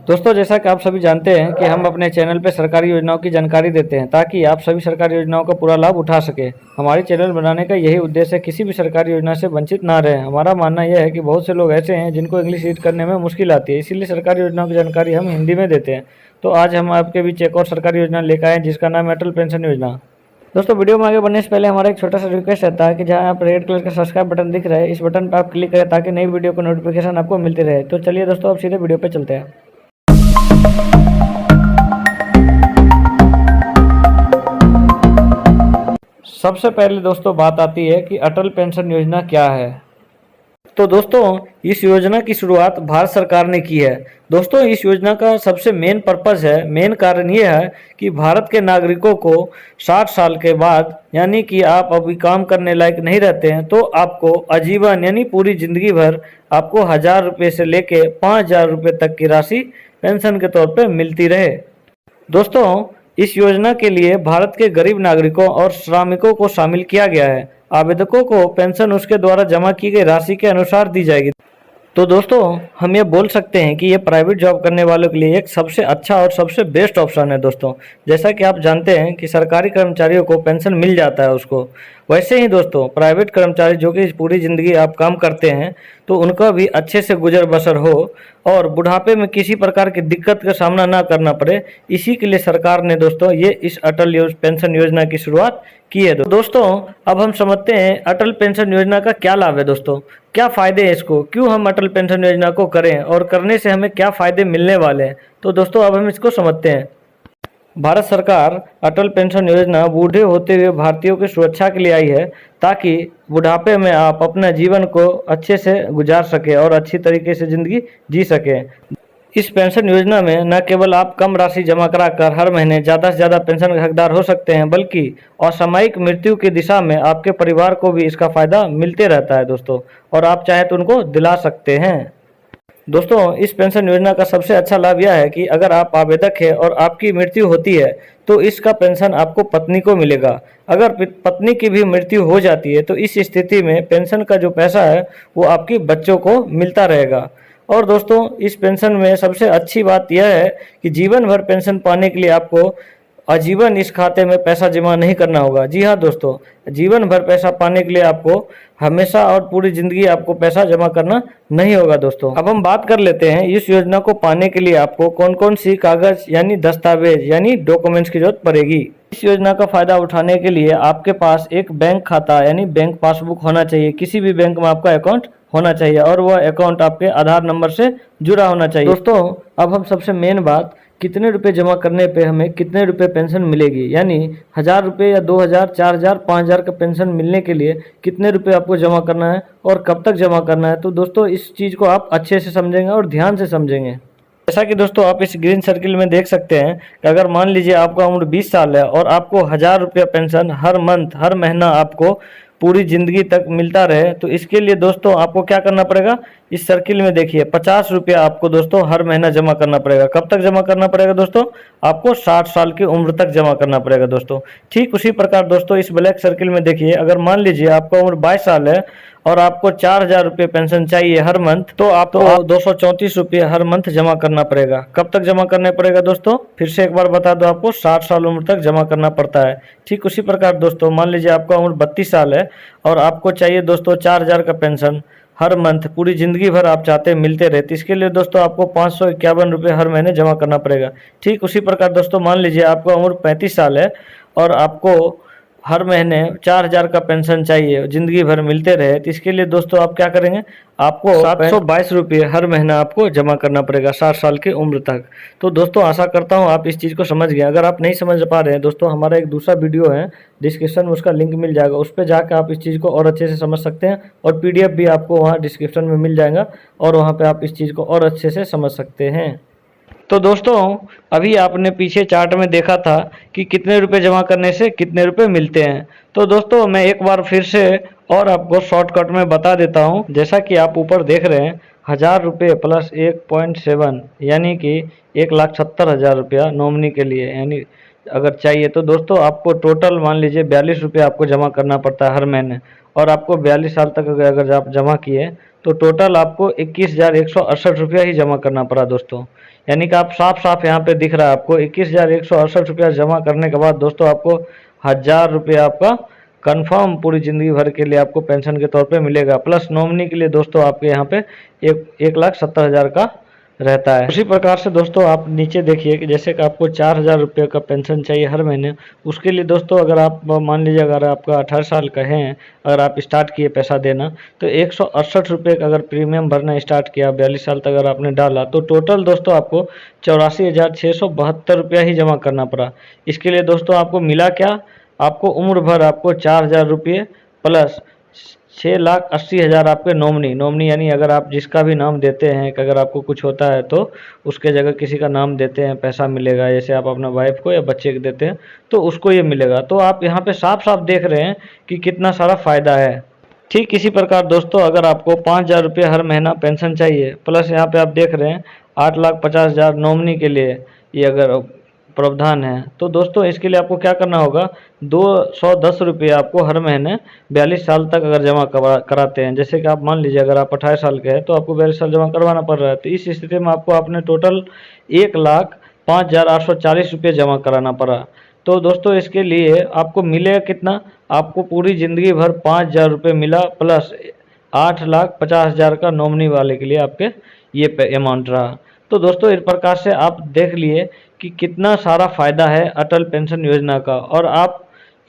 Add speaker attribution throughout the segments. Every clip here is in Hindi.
Speaker 1: दोस्तों, जैसा कि आप सभी जानते हैं कि हम अपने चैनल पर सरकारी योजनाओं की जानकारी देते हैं ताकि आप सभी सरकारी योजनाओं का पूरा लाभ उठा सके। हमारे चैनल बनाने का यही उद्देश्य है, किसी भी सरकारी योजना से वंचित ना रहें। हमारा मानना यह है कि बहुत से लोग ऐसे हैं जिनको इंग्लिश रीड करने में मुश्किल आती है, इसीलिए सरकारी योजनाओं की जानकारी हम हिंदी में देते हैं। तो आज हम आपके बीच एक और सरकारी योजना लेकर आए जिसका नाम है अटल पेंशन योजना। दोस्तों, वीडियो में आगे बढ़ने से पहले हमारा एक छोटा सा रिक्वेस्ट रहता है कि जहां आप रेड कलर का सब्सक्राइब बटन दिख रहा है, इस बटन पर आप क्लिक करें ताकि नई वीडियो का नोटिफिकेशन आपको मिलती रहे। तो चलिए दोस्तों, अब सीधे वीडियो पे चलते हैं। सबसे पहले दोस्तों बात आती है कि अटल पेंशन योजना क्या है। तो दोस्तों, इस योजना की शुरुआत भारत सरकार ने की है। दोस्तों, इस योजना का सबसे मेन पर्पस है, मेन कारण ये है कि भारत के नागरिकों को 60 साल के बाद, यानी कि आप अभी काम करने लायक नहीं रहते हैं, तो आपको आजीवन यानी पूरी जिंदगी भर आपको 1000 रुपये से लेके 5000 रुपये तक की राशि पेंशन के तौर पर मिलती रहे। दोस्तों, इस योजना के लिए भारत के गरीब नागरिकों और श्रमिकों को शामिल किया गया है। आवेदकों को पेंशन उसके द्वारा जमा की गई राशि के अनुसार दी जाएगी। तो दोस्तों, हम ये बोल सकते हैं कि ये प्राइवेट जॉब करने वालों के लिए एक सबसे अच्छा और सबसे बेस्ट ऑप्शन है। दोस्तों, जैसा कि आप जानते हैं कि सरकारी कर्मचारियों को पेंशन मिल जाता है उसको, वैसे ही दोस्तों प्राइवेट कर्मचारी जो कि पूरी ज़िंदगी आप काम करते हैं, तो उनका भी अच्छे से गुजर बसर हो और बुढ़ापे में किसी प्रकार की दिक्कत का सामना ना करना पड़े, इसी के लिए सरकार ने दोस्तों ये इस अटल पेंशन योजना की शुरुआत की है। दोस्तों, अब हम समझते हैं अटल पेंशन योजना का क्या लाभ है। दोस्तों, क्या फ़ायदे हैं इसको, क्यों हम अटल पेंशन योजना को करें और करने से हमें क्या फ़ायदे मिलने वाले हैं। तो दोस्तों, अब हम इसको समझते हैं। भारत सरकार अटल पेंशन योजना बूढ़े होते हुए भारतीयों की सुरक्षा के लिए आई है, ताकि बुढ़ापे में आप अपना जीवन को अच्छे से गुजार सकें और अच्छी तरीके से ज़िंदगी जी सकें। इस पेंशन योजना में न केवल आप कम राशि जमा कराकर हर महीने ज़्यादा से ज़्यादा पेंशन के हकदार हो सकते हैं, बल्कि असामयिक मृत्यु की दिशा में आपके परिवार को भी इसका फ़ायदा मिलते रहता है दोस्तों, और आप चाहे तो उनको दिला सकते हैं। दोस्तों, इस पेंशन योजना का सबसे अच्छा लाभ यह है कि अगर आप आवेदक हैं और आपकी मृत्यु होती है तो इसका पेंशन आपको पत्नी को मिलेगा। अगर पत्नी की भी मृत्यु हो जाती है तो इस स्थिति में पेंशन का जो पैसा है वो आपके बच्चों को मिलता रहेगा। और दोस्तों, इस पेंशन में सबसे अच्छी बात यह है कि जीवन भर पेंशन पाने के लिए आपको आजीवन इस खाते में पैसा जमा नहीं करना होगा। जी हाँ दोस्तों, जीवन भर पैसा पाने के लिए आपको हमेशा और पूरी ज़िंदगी आपको पैसा जमा करना नहीं होगा। दोस्तों, अब हम बात कर लेते हैं इस योजना को पाने के लिए आपको कौन कौन सी कागज़ यानी दस्तावेज यानी डॉक्यूमेंट्स की जरूरत पड़ेगी। इस योजना का फ़ायदा उठाने के लिए आपके पास एक बैंक खाता यानी बैंक पासबुक होना चाहिए। किसी भी बैंक में आपका अकाउंट होना चाहिए और वह अकाउंट आपके आधार नंबर से जुड़ा होना चाहिए। दोस्तों, अब हम सबसे मेन बात, कितने रुपए जमा करने पे हमें कितने रुपए पेंशन मिलेगी, यानी 1000 रुपये या 2000, 4000, 5000 का पेंशन मिलने के लिए कितने रुपए आपको जमा करना है और कब तक जमा करना है। तो दोस्तों, इस चीज़ को आप अच्छे से समझेंगे और ध्यान से समझेंगे। जैसा कि दोस्तों आप इस ग्रीन सर्किल में देख सकते हैं कि अगर मान लीजिए आपका उम्र 20 साल है और आपको 1000 रुपया पेंशन हर मंथ, हर महीना आपको पूरी ज़िंदगी तक मिलता रहे, तो इसके लिए दोस्तों आपको क्या करना पड़ेगा, इस सर्किल में देखिए 50 रुपया आपको दोस्तों हर महीना जमा करना पड़ेगा। कब तक जमा करना पड़ेगा दोस्तों, आपको 60 साल की उम्र तक जमा करना पड़ेगा दोस्तों। ठीक उसी प्रकार दोस्तों इस ब्लैक सर्किल में देखिए, अगर मान लीजिए आपका उम्र 22 साल है और आपको 4000 रुपये पेंशन चाहिए हर मंथ, तो आपको 234 रुपये हर मंथ जमा करना पड़ेगा। कब तक जमा करना पड़ेगा दोस्तों, फिर से एक बार बता दो, आपको 60 साल उम्र तक जमा करना पड़ता है। ठीक उसी प्रकार दोस्तों मान लीजिए आपका उम्र 32 साल है और आपको चाहिए दोस्तों 4000 का पेंशन हर मंथ, पूरी ज़िंदगी भर आप चाहते हैं मिलते रहे, तो इसके लिए दोस्तों आपको 551 रुपये हर महीने जमा करना पड़ेगा। ठीक उसी प्रकार दोस्तों मान लीजिए आपका उम्र 35 साल है और आपको हर महीने 4000 का पेंशन चाहिए, ज़िंदगी भर मिलते रहे, तो इसके लिए दोस्तों आप क्या करेंगे, आपको 722 रुपये हर महीना आपको जमा करना पड़ेगा 60 साल की उम्र तक। तो दोस्तों आशा करता हूँ आप इस चीज़ को समझ गए। अगर आप नहीं समझ पा रहे हैं दोस्तों, हमारा एक दूसरा वीडियो है, डिस्क्रिप्शन में उसका लिंक मिल जाएगा, उस पर जाकर आप इस चीज़ को और अच्छे से समझ सकते हैं और PDF भी आपको वहाँ डिस्क्रिप्शन में मिल जाएगा और वहाँ पर आप इस चीज़ को और अच्छे से समझ सकते हैं। तो दोस्तों, अभी आपने पीछे चार्ट में देखा था कि कितने रुपए जमा करने से कितने रुपए मिलते हैं। तो दोस्तों मैं एक बार फिर से और आपको शॉर्टकट में बता देता हूं। जैसा कि आप ऊपर देख रहे हैं, 1000 रुपये प्लस 1.7 यानी कि 1,70,000 रुपया नॉमिनी के लिए, यानी अगर चाहिए तो दोस्तों आपको टोटल मान लीजिए 42 रुपये आपको जमा करना पड़ता है हर महीने, और आपको 42 साल तक अगर आप जमा किए तो टोटल आपको 21,168 रुपया ही जमा करना पड़ा दोस्तों। यानी कि आप साफ साफ यहाँ पे दिख रहा है आपको 21,168 रुपया जमा करने के बाद दोस्तों आपको 1,000 रुपया आपका कंफर्म पूरी ज़िंदगी भर के लिए आपको पेंशन के तौर पे मिलेगा। प्लस नॉमिनी के लिए दोस्तों आपके यहाँ पे 1,70,000 का रहता है। उसी प्रकार से दोस्तों आप नीचे देखिए कि जैसे कि आपको 4,000 रुपये का पेंशन चाहिए हर महीने, उसके लिए दोस्तों अगर आप मान लीजिए अगर आपका 18 साल का है, अगर आप स्टार्ट किए पैसा देना तो 168 रुपये का अगर प्रीमियम भरना स्टार्ट किया, 42 साल तक अगर आपने डाला तो टोटल दोस्तों आपको 84,672 रुपया ही जमा करना पड़ा। इसके लिए दोस्तों आपको मिला क्या, आपको उम्र भर आपको 4,000 रुपये प्लस 6,80,000 आपके नॉमिनी यानी अगर आप जिसका भी नाम देते हैं कि अगर आपको कुछ होता है तो उसके जगह किसी का नाम देते हैं पैसा मिलेगा, जैसे आप अपना वाइफ को या बच्चे को देते हैं तो उसको ये मिलेगा। तो आप यहाँ पे साफ साफ देख रहे हैं कि कितना सारा फ़ायदा है। ठीक इसी प्रकार दोस्तों अगर आपको 5,000 रुपये हर महीना पेंशन चाहिए, प्लस यहाँ पे आप देख रहे हैं 8,50,000 नॉमिनी के लिए ये अगर प्रावधान है, तो दोस्तों इसके लिए आपको क्या करना होगा, 210 रुपये आपको हर महीने 42 साल तक अगर जमा कराते हैं, जैसे कि आप मान लीजिए अगर आप 28 साल के हैं तो आपको 42 साल जमा करवाना पड़ रहा है, तो इस स्थिति में आपको अपने टोटल 1,05,840 रुपये जमा कराना पड़ा। तो दोस्तों इसके लिए आपको मिलेगा कितना, आपको पूरी ज़िंदगी भर 5,000 रुपये मिला प्लस 8,50,000 का नॉमिनी वाले के लिए आपके ये अमाउंट रहा। तो दोस्तों इस प्रकार से आप देख लिए कि कितना सारा फ़ायदा है अटल पेंशन योजना का, और आप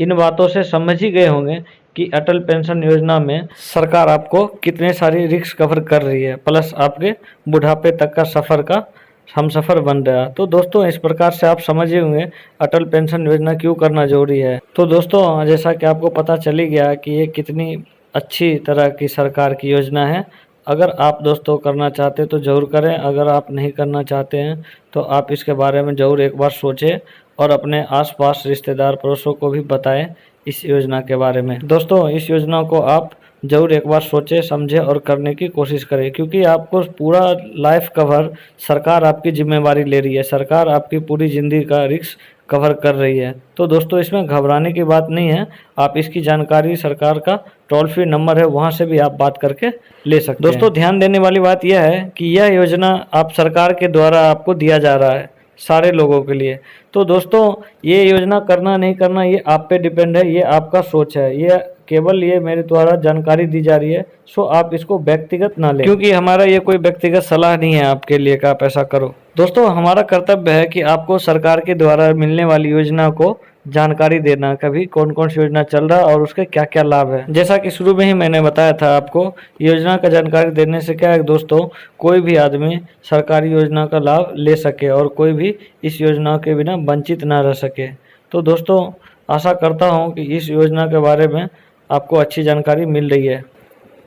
Speaker 1: इन बातों से समझ ही गए होंगे कि अटल पेंशन योजना में सरकार आपको कितने सारी रिस्क कवर कर रही है, प्लस आपके बुढ़ापे तक का सफ़र का हम सफ़र बन रहा। तो दोस्तों इस प्रकार से आप समझे होंगे अटल पेंशन योजना क्यों करना जरूरी है। तो दोस्तों जैसा कि आपको पता चल ही गया कि ये कितनी अच्छी तरह की सरकार की योजना है। अगर आप दोस्तों करना चाहते हैं तो ज़रूर करें, अगर आप नहीं करना चाहते हैं तो आप इसके बारे में ज़रूर एक बार सोचें और अपने आसपास रिश्तेदार पड़ोसों को भी बताएं इस योजना के बारे में। दोस्तों इस योजना को आप ज़रूर एक बार सोचें समझें और करने की कोशिश करें, क्योंकि आपको पूरा लाइफ कवर सरकार आपकी जिम्मेवारी ले रही है, सरकार आपकी पूरी ज़िंदगी का रिस्क कवर कर रही है। तो दोस्तों इसमें घबराने की बात नहीं है, आप इसकी जानकारी सरकार का टोल फ्री नंबर है वहां से भी आप बात करके ले सकते हैं। दोस्तों ध्यान देने वाली बात यह है कि यह योजना आप सरकार के द्वारा आपको दिया जा रहा है सारे लोगों के लिए। तो दोस्तों ये योजना करना नहीं करना ये आप पे डिपेंड है, ये आपका सोच है, ये केवल ये मेरे द्वारा जानकारी दी जा रही है, सो आप इसको व्यक्तिगत ना लें, क्योंकि हमारा ये कोई व्यक्तिगत सलाह नहीं है आपके लिए कि आप ऐसा करो। दोस्तों हमारा कर्तव्य है कि आपको सरकार के द्वारा मिलने वाली योजना को जानकारी देना, कभी कौन कौन सी योजना चल रहा है और उसके क्या क्या लाभ है। जैसा कि शुरू में ही मैंने बताया था आपको, योजना का जानकारी देने से क्या है दोस्तों, कोई भी आदमी सरकारी योजना का लाभ ले सके और कोई भी इस योजना के बिना वंचित ना रह सके। तो दोस्तों आशा करता हूँ कि इस योजना के बारे में आपको अच्छी जानकारी मिल रही है।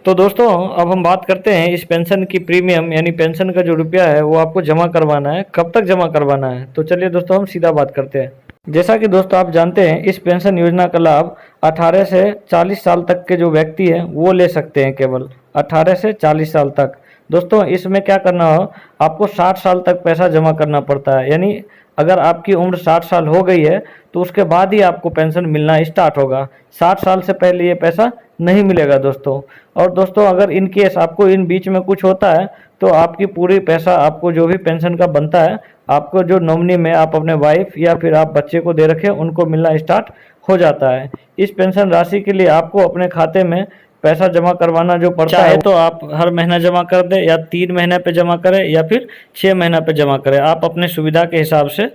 Speaker 1: तो दोस्तों अब हम बात करते हैं इस पेंशन की प्रीमियम यानी पेंशन का जो रुपया है वो आपको जमा करवाना है, कब तक जमा करवाना है। तो चलिए दोस्तों हम सीधा बात करते हैं। जैसा कि दोस्तों आप जानते हैं इस पेंशन योजना का लाभ 18 से 40 साल तक के जो व्यक्ति हैं वो ले सकते हैं, केवल 18 से 40 साल तक। दोस्तों इसमें क्या करना हो, आपको 60 साल तक पैसा जमा करना पड़ता है, यानी अगर आपकी उम्र 60 साल हो गई है तो उसके बाद ही आपको पेंशन मिलना स्टार्ट होगा, 60 साल से पहले ये पैसा नहीं मिलेगा दोस्तों। और दोस्तों अगर इन केस आपको इन बीच में कुछ होता है तो आपकी पूरी पैसा आपको जो भी पेंशन का बनता है आपको जो नॉमिनी में आप अपने वाइफ या फिर आप बच्चे को दे रखे उनको मिलना स्टार्ट हो जाता है। इस पेंशन राशि के लिए आपको अपने खाते में पैसा जमा करवाना जो पड़ता है, तो आप हर महीना जमा कर दें या 3 महीने पे जमा करें या फिर 6 महीना पे जमा करें, आप अपने सुविधा के हिसाब से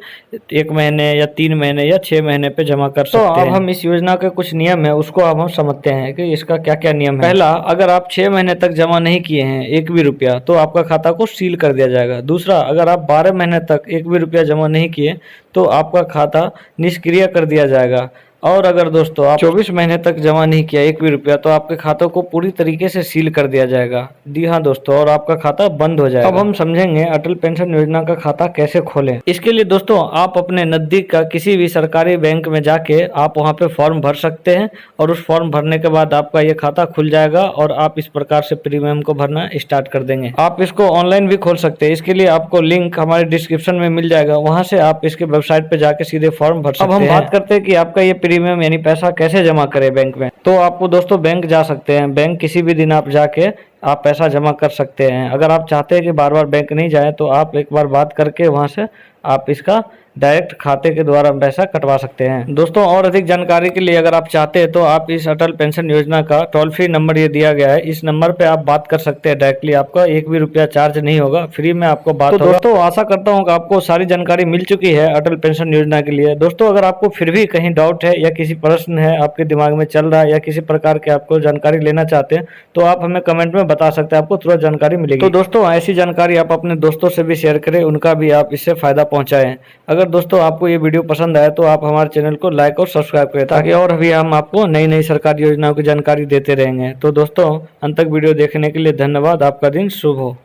Speaker 1: 1 महीने या 3 महीने या 6 महीने पे जमा कर सकते हैं। तो अब हम इस योजना के कुछ नियम है उसको अब हम समझते हैं कि इसका क्या क्या नियम है। पहला, अगर आप 6 महीने तक जमा नहीं किए हैं 1 भी रुपया तो आपका खाता को सील कर दिया जाएगा। दूसरा, अगर आप 12 महीने तक 1 भी रुपया जमा नहीं किए तो आपका खाता निष्क्रिय कर दिया जाएगा। और अगर दोस्तों आप 24 महीने तक जमा नहीं किया 1 भी रुपया तो आपके खातों को पूरी तरीके से सील कर दिया जाएगा। जी हाँ दोस्तों, और आपका खाता बंद हो जाएगा। अब हम समझेंगे अटल पेंशन योजना का खाता कैसे खोलें। इसके लिए दोस्तों आप अपने नजदीक का किसी भी सरकारी बैंक में जाके आप वहाँ पे फॉर्म भर सकते हैं और उस फॉर्म भरने के बाद आपका ये खाता खुल जाएगा और आप इस प्रकार से प्रीमियम को भरना स्टार्ट कर देंगे। आप इसको ऑनलाइन भी खोल सकते हैं, इसके लिए आपको लिंक हमारे डिस्क्रिप्शन में मिल जाएगा, वहाँ से आप इसके वेबसाइट पे जाके सीधे फॉर्म भर सकते हैं। अब हम बात करते हैं कि आपका ये प्रीमियम यानी पैसा कैसे जमा करें बैंक में, तो आपको दोस्तों बैंक जा सकते हैं। बैंक किसी भी दिन आप जाके आप पैसा जमा कर सकते हैं। अगर आप चाहते हैं कि बार बार बैंक नहीं जाए तो आप एक बार बात करके वहाँ से आप इसका डायरेक्ट खाते के द्वारा पैसा कटवा सकते हैं। दोस्तों और अधिक जानकारी के लिए अगर आप चाहते हैं तो आप इस अटल पेंशन योजना का टोल फ्री नंबर ये दिया गया है, इस नंबर पे आप बात कर सकते हैं डायरेक्टली। आपका एक भी रुपया चार्ज नहीं होगा, फ्री में आपको बात होगा। दोस्तों आशा करता हूँ कि आपको सारी जानकारी मिल चुकी है अटल पेंशन योजना के लिए। दोस्तों अगर आपको फिर भी कहीं डाउट है या किसी प्रश्न है आपके दिमाग में चल रहा है या किसी प्रकार के आपको जानकारी लेना चाहते हैं तो आप हमें कमेंट में बता सकते हैं, आपको तुरंत जानकारी मिलेगी। तो दोस्तों ऐसी जानकारी आप अपने दोस्तों से भी शेयर करें, उनका भी आप इससे फायदा पहुंचाएं। अगर दोस्तों आपको ये वीडियो पसंद आए तो आप हमारे चैनल को लाइक और सब्सक्राइब करें, ताकि और भी हम आपको नई नई सरकारी योजनाओं की जानकारी देते रहेंगे। तो दोस्तों अंत तक वीडियो देखने के लिए धन्यवाद। आपका दिन शुभ हो।